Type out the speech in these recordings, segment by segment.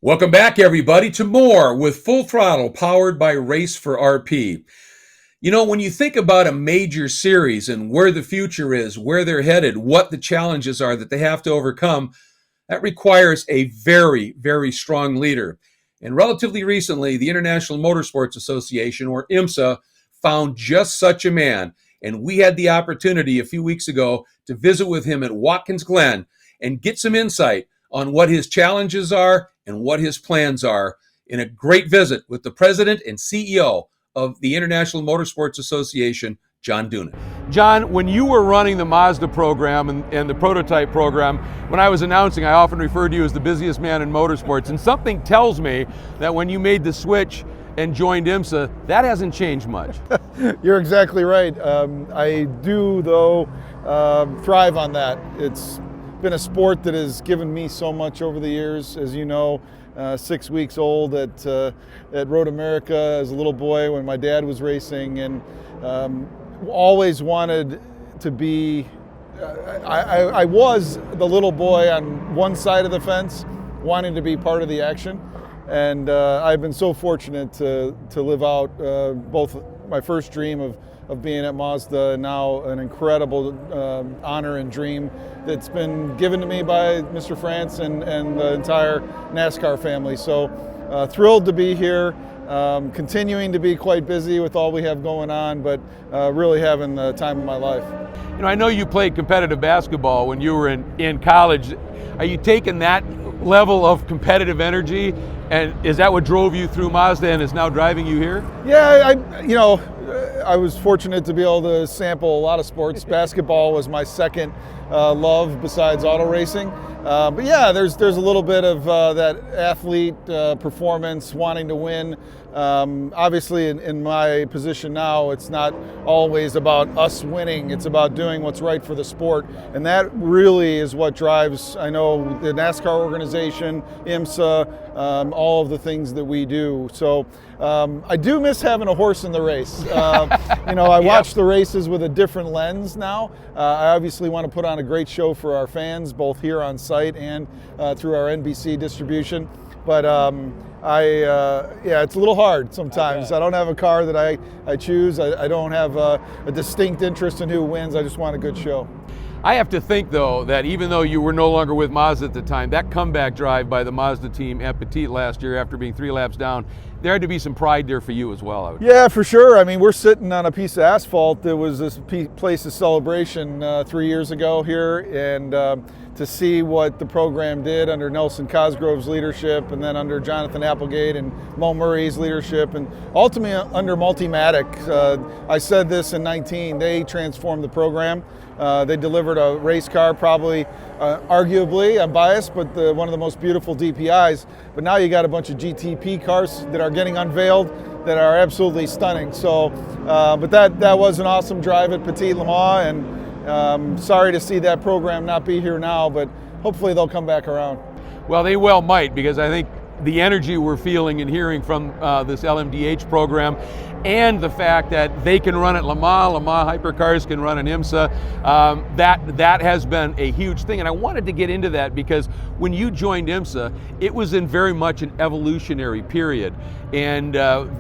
Welcome back, everybody, to more with Full Throttle, powered by Race for RP. You know, when you think about a major series and where the future is, where they're headed, what the challenges are that they have to overcome, that requires a very, very strong leader. And relatively recently, the International Motorsports Association, or IMSA, found just such a man. And we had the opportunity a few weeks ago to visit with him at Watkins Glen and get some insight on what his challenges are and what his plans are in a great visit with the president and CEO of the International Motorsports Association, John Doonan. John, when you were running the Mazda program and the prototype program, when I was announcing, I often referred to you as the busiest man in motorsports, and something tells me that when you made the switch and joined IMSA, that hasn't changed much. You're exactly right. I do, though, thrive on that. It's been a sport that has given me so much over the years. As you know, 6 weeks old at Road America as a little boy when my dad was racing, and always wanted to be, I was the little boy on one side of the fence, wanting to be part of the action. And I've been so fortunate to live out both my first dream of being at Mazda and now an incredible honor and dream that's been given to me by Mr. France and the entire NASCAR family. So thrilled to be here, continuing to be quite busy with all we have going on, but really having the time of my life. You know, I know you played competitive basketball when you were in college. Are you taking that level of competitive energy, and is that what drove you through Mazda and is now driving you here? Yeah, I was fortunate to be able to sample a lot of sports. Basketball was my second love besides auto racing. But yeah, there's a little bit of that athlete performance, wanting to win. Obviously, in my position now, it's not always about us winning. It's about doing what's right for the sport. And that really is what drives, I know, the NASCAR organization, IMSA, all of the things that we do. So I do miss having a horse in the race. I watch the races with a different lens now. I obviously want to put on a great show for our fans, both here on site and through our NBC distribution. But it's a little hard sometimes. I don't have a car that I choose. I don't have a distinct interest in who wins. I just want a good show. I have to think, though, that even though you were no longer with Mazda at the time, that comeback drive by the Mazda team at Petit last year after being 3 laps down, there had to be some pride there for you as well. Yeah, for sure. I mean, we're sitting on a piece of asphalt that was this place of celebration 3 years ago here, and to see what the program did under Nelson Cosgrove's leadership, and then under Jonathan Applegate and Mo Murray's leadership, and ultimately under Multimatic. I said this in 19, they transformed the program. They delivered a race car, probably, arguably, I'm biased, but one of the most beautiful DPIs. But now you got a bunch of GTP cars that are getting unveiled that are absolutely stunning. So, but that was an awesome drive at Petit Le Mans, and sorry to see that program not be here now, but hopefully they'll come back around. Well, they well might, because I think the energy we're feeling and hearing from this LMDH program, and the fact that they can run at Le Mans hypercars can run in IMSA, that has been a huge thing. And I wanted to get into that because when you joined IMSA, it was in very much an evolutionary period. And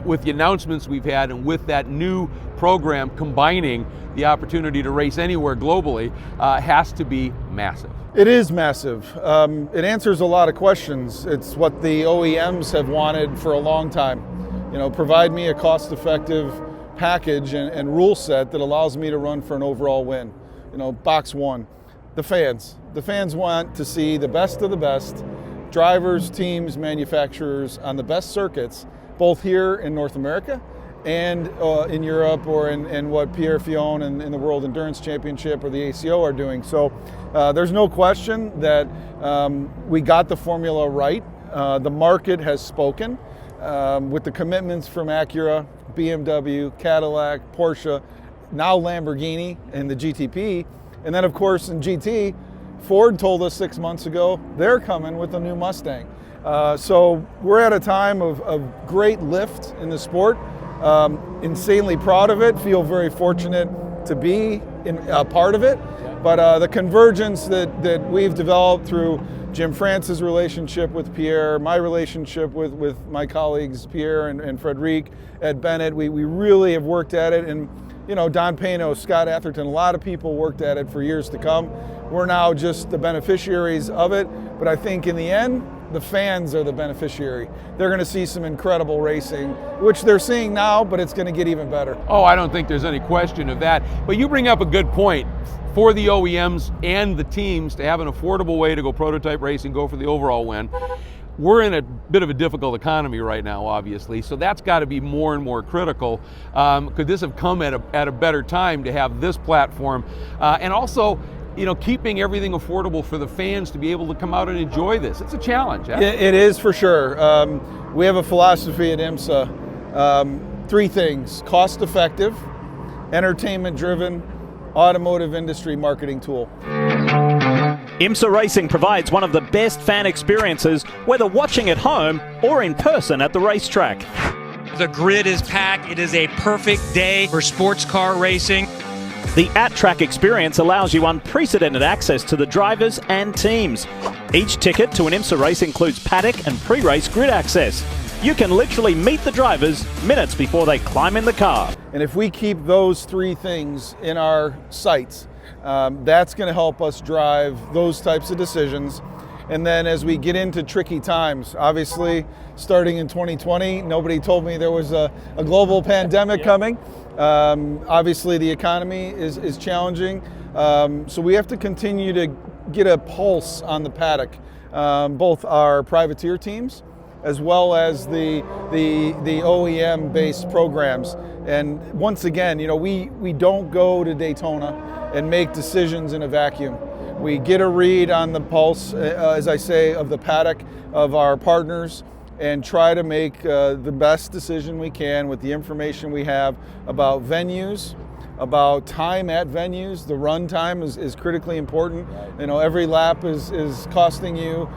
with the announcements we've had, and with that new program combining the opportunity to race anywhere globally, has to be massive. It is massive. It answers a lot of questions. It's what the OEMs have wanted for a long time. Provide me a cost-effective package and rule set that allows me to run for an overall win. Box one, the fans. The fans want to see the best of the best, drivers, teams, manufacturers on the best circuits, both here in North America and in Europe, or in what Pierre Fillon and in the World Endurance Championship or the ACO are doing. So there's no question that we got the formula right. The market has spoken with the commitments from Acura, BMW, Cadillac, Porsche, now Lamborghini and the GTP. And then, of course, in GT, Ford told us 6 months ago they're coming with a new Mustang. So we're at a time of great lift in the sport. Insanely proud of it, feel very fortunate to be a part of it. But the convergence that we've developed through Jim France's relationship with Pierre, my relationship with my colleagues Pierre and Frederic, Ed Bennett, we really have worked at it. And Don Pano, Scott Atherton, a lot of people worked at it for years to come. We're now just the beneficiaries of it. But I think in the end, the fans are the beneficiary. They're going to see some incredible racing, which they're seeing now, but it's going to get even better. Oh, I don't think there's any question of that. But you bring up a good point. For the OEMs and the teams to have an affordable way to go prototype racing, go for the overall win. We're in a bit of a difficult economy right now, obviously, so that's got to be more and more critical. Could this have come at a better time to have this platform? And also, keeping everything affordable for the fans to be able to come out and enjoy this. It's a challenge. Huh? It is for sure. We have a philosophy at IMSA, 3 things: cost effective, entertainment driven, automotive industry marketing tool. IMSA Racing provides one of the best fan experiences, whether watching at home or in person at the racetrack. The grid is packed. It is a perfect day for sports car racing. The at-track experience allows you unprecedented access to the drivers and teams. Each ticket to an IMSA race includes paddock and pre-race grid access. You can literally meet the drivers minutes before they climb in the car. And if we keep those 3 things in our sights, that's going to help us drive those types of decisions. And then as we get into tricky times, obviously starting in 2020, nobody told me there was a global pandemic coming. Obviously the economy is challenging. So we have to continue to get a pulse on the paddock, both our privateer teams as well as the OEM-based programs. And once again, we don't go to Daytona and make decisions in a vacuum. We get a read on the pulse, as I say, of the paddock, of our partners, and try to make the best decision we can with the information we have about venues, about time at venues. The run time is critically important. Every lap is costing you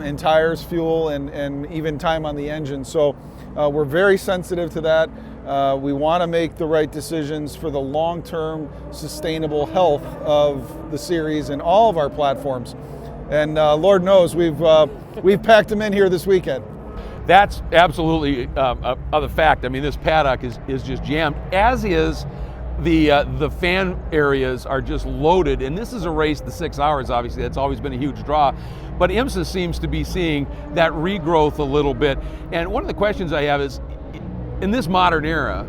in tires, fuel, and even time on the engine. So we're very sensitive to that. We want to make the right decisions for the long-term sustainable health of the series and all of our platforms. And Lord knows we've packed them in here this weekend. That's absolutely the fact. I mean, this paddock is just jammed, as is the fan areas are just loaded. And this is a race, the 6 hours, obviously, that's always been a huge draw. But IMSA seems to be seeing that regrowth a little bit. And one of the questions I have is, in this modern era,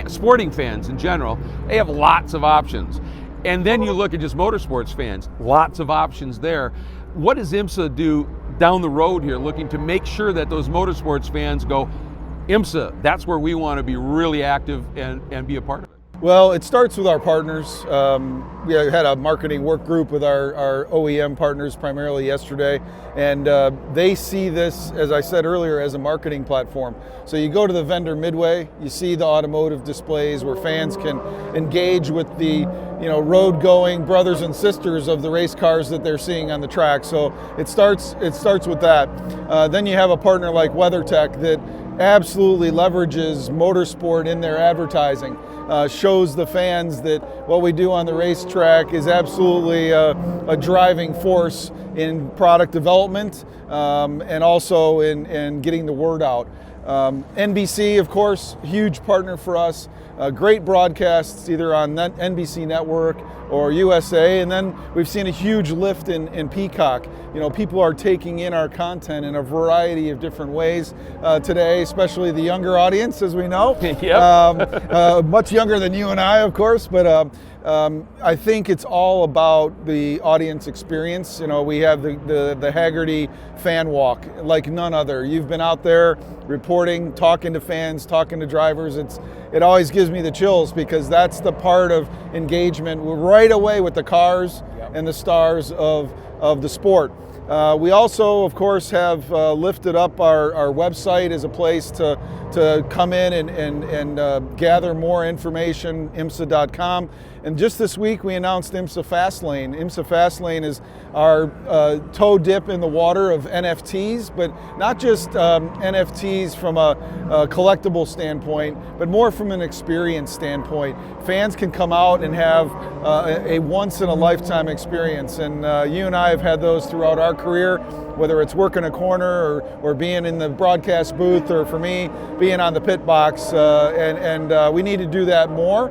sporting fans in general, they have lots of options. And then you look at just motorsports fans, lots of options there. What does IMSA do down the road here, looking to make sure that those motorsports fans go, IMSA, that's where we want to be really active and be a part of it? Well, it starts with our partners. We had a marketing work group with our OEM partners primarily yesterday, and they see this, as I said earlier, as a marketing platform. So you go to the vendor midway, you see the automotive displays where fans can engage with the road-going brothers and sisters of the race cars that they're seeing on the track. So it starts with that. Then you have a partner like WeatherTech that absolutely leverages motorsport in their advertising. Shows the fans that what we do on the racetrack is absolutely a driving force in product development and also in getting the word out. NBC, of course, huge partner for us. Great broadcasts either on NBC Network or USA, and then we've seen a huge lift in Peacock. People are taking in our content in a variety of different ways today, especially the younger audience, as we know. Yep. Much younger than you and I, of course, but I think it's all about the audience experience. We have the Haggerty fan walk like none other. You've been out there reporting, talking to fans, talking to drivers. It always gives me the chills because that's the part of engagement right away with the cars and the stars of of the sport. We also, of course, have lifted up our website as a place to come in and gather more information, IMSA.com. And just this week we announced IMSA Fastlane. IMSA Fastlane is our toe dip in the water of NFTs, but not just NFTs from a collectible standpoint, but more from an experience standpoint. Fans can come out and have a once-in-a-lifetime experience, and you and I have had those throughout our career, whether it's working a corner or being in the broadcast booth, or for me, being on the pit box, and we need to do that more.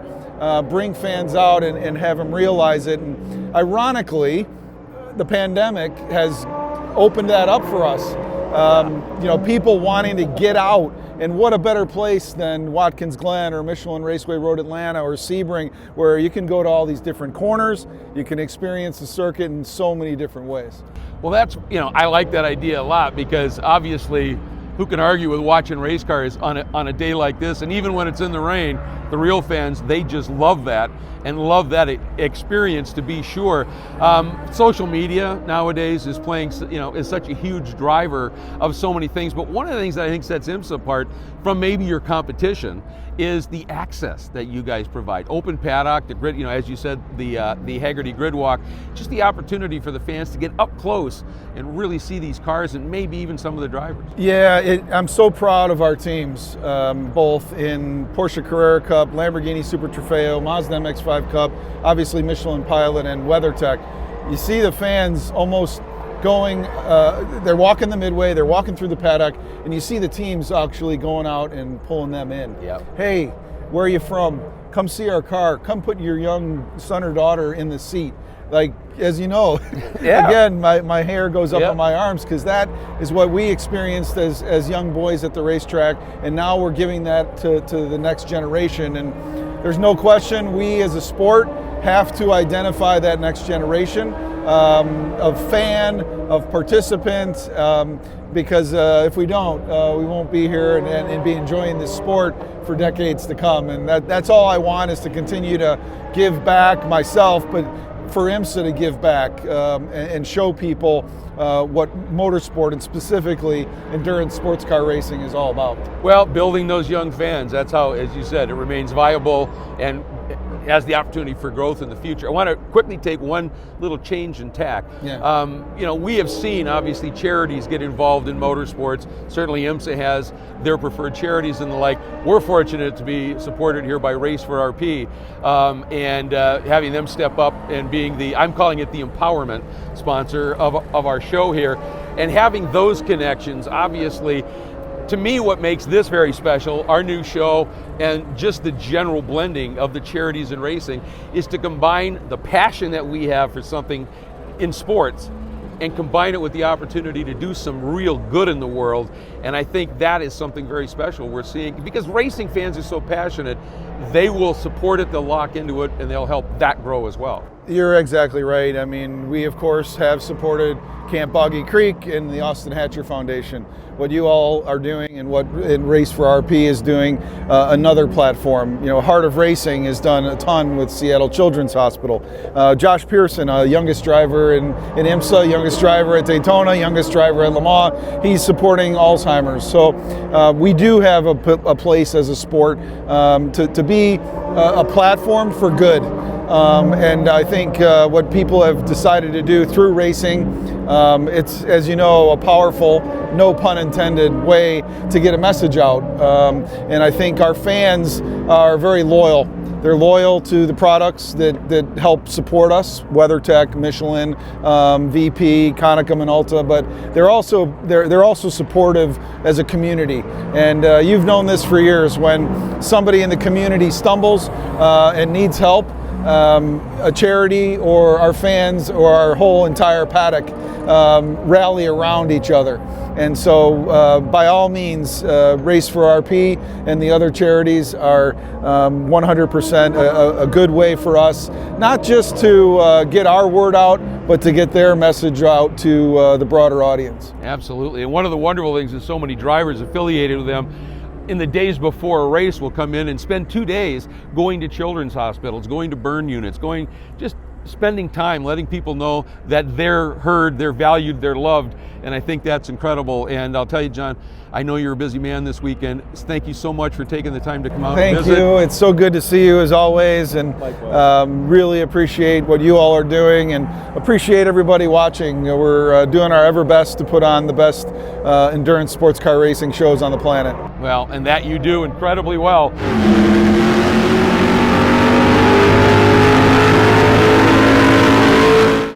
Bring fans out and have them realize it. And ironically, the pandemic has opened that up for us. People wanting to get out, and what a better place than Watkins Glen or Michelin Raceway Road Atlanta or Sebring, where you can go to all these different corners, you can experience the circuit in so many different ways. Well, I like that idea a lot, because obviously, who can argue with watching race cars on a day like this? And even when it's in the rain, the real fans, they just love that and love that experience, to be sure. Social media nowadays is playing, is such a huge driver of so many things. But one of the things that I think sets IMSA apart from maybe your competition is the access that you guys provide. Open paddock, the grid, as you said, the Hagerty grid walk, just the opportunity for the fans to get up close and really see these cars and maybe even some of the drivers. Yeah, I'm so proud of our teams, both in Porsche Carrera Cup, Lamborghini Super Trofeo, Mazda MX-5 Cup, obviously Michelin Pilot and WeatherTech. You see the fans almost going, they're walking the midway, they're walking through the paddock, and you see the teams actually going out and pulling them in. Yep. Hey, where are you from? Come see our car. Come put your young son or daughter in the seat. Like, as you know, yeah. Again, my hair goes up Yep. on my arms, because that is what we experienced as young boys at the racetrack, and now we're giving that to the next generation. And there's no question, we as a sport have to identify that next generation of fan, of participant, because if we don't, we won't be here and be enjoying this sport for decades to come. And that's all I want, is to continue to give back myself, but for IMSA to give back and show people what motorsport, and specifically endurance sports car racing, is all about. Well, building those young fans, that's how, as you said, it remains viable and has the opportunity for growth in the future. I want to quickly take one little change in tack. Yeah. We have seen, obviously, charities get involved in motorsports. Certainly IMSA has their preferred charities and the like. We're fortunate to be supported here by Race for RP, and having them step up and being I'm calling it the empowerment sponsor of our show here. And having those connections, obviously, to me, what makes this very special, our new show, and just the general blending of the charities and racing, is to combine the passion that we have for something in sports and combine it with the opportunity to do some real good in the world. And I think that is something very special we're seeing, because racing fans are so passionate, they will support it, they'll lock into it, and they'll help that grow as well. You're exactly right. I mean, we of course have supported Camp Boggy Creek and the Austin Hatcher Foundation. What you all are doing, and what Race for RP is doing, another platform. Heart of Racing has done a ton with Seattle Children's Hospital. Josh Pearson, youngest driver in IMSA, youngest driver at Daytona, youngest driver at Le Mans, he's supporting Alzheimer's. So we do have a place as a sport to be a platform for good. And I think what people have decided to do through racing, it's, as you know, a powerful, no pun intended, way to get a message out. And I think our fans are very loyal. They're loyal to the products that help support us, WeatherTech, Michelin, VP, Konica Minolta, but they're also supportive as a community. And you've known this for years. When somebody in the community stumbles and needs help, a charity or our fans or our whole entire paddock rally around each other. And so by all means, Race for RP and the other charities are 100% a good way for us, not just to get our word out, but to get their message out to the broader audience. Absolutely. And one of the wonderful things is so many drivers affiliated with them, in the days before a race, will come in and spend 2 days going to children's hospitals, going to burn units, going just spending time letting people know that they're heard, they're valued, they're loved, and I think that's incredible. And I'll tell you, John, I know you're a busy man this weekend. Thank you so much for taking the time to come out and visit. Thank you. It's so good to see you as always, and really appreciate what you all are doing, and appreciate everybody watching. We're doing our ever best to put on the best endurance sports car racing shows on the planet. Well, and that you do incredibly well.